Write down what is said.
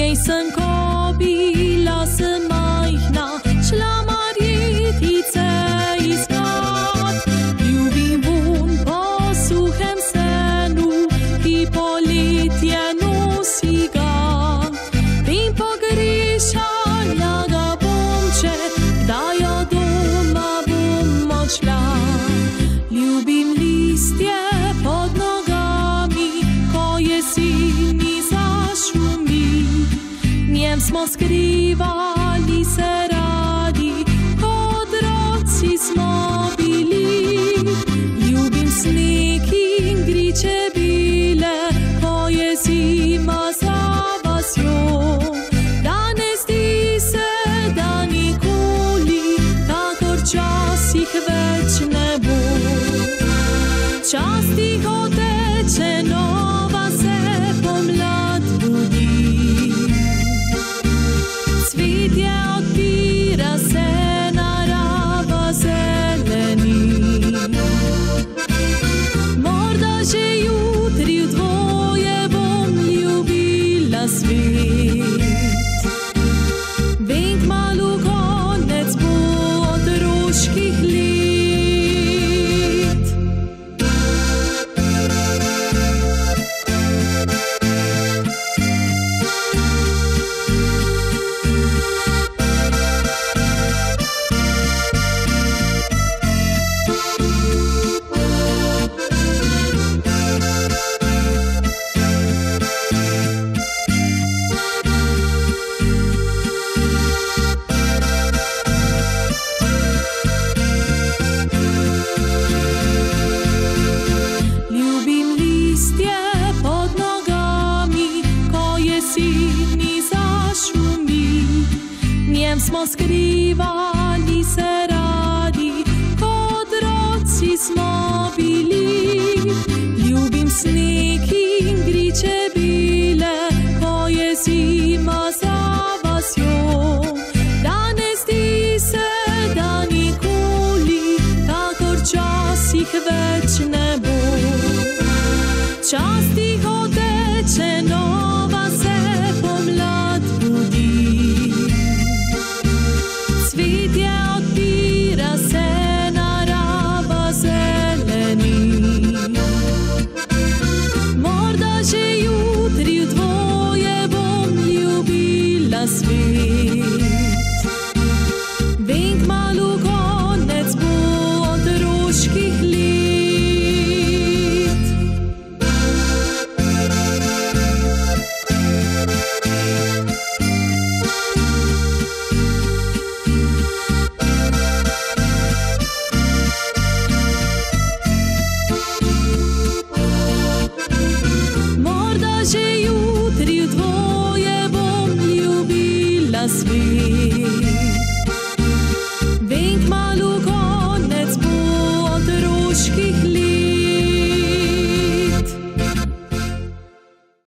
Nisem ko bila sem majhna, šla Marjetice iskat. Ljubim vun po suhem senu, ki poletje nosi ga. Vem pogrešala ga bom, če kdaj od doma bom odšla. Ljubim listje pod nogami, ko jeseni zašumi. Njem smo skrivali se radi, kot otroci smo bili. Ljubim sneg in griče bile, ko je zima za vasjo. Danes zdi se, da nikoli kakor včasih več ne bo. Čas tiho teče, nova se pomlad budi. Cvetje odpira se, narava zeleni. Morda že jutri v dvoje bom ljubila svet. Vem, kmalu konec bo otroških let. Smo skrivali se radi, kot otroci smo bili. Ljubim sneg in griče bile, ko je zima za vasjo. Danes zdi se, da nikoli kakor včasih več ne bo. Čas tiho teče, nova se pomlad budi. Cvetje odpira se, narava zeleni. Morda že jutri v dvoje bom ljubila svet. Vem, kmalu konec bo otroških let. Že jutri v dvoje bom ljubila svet.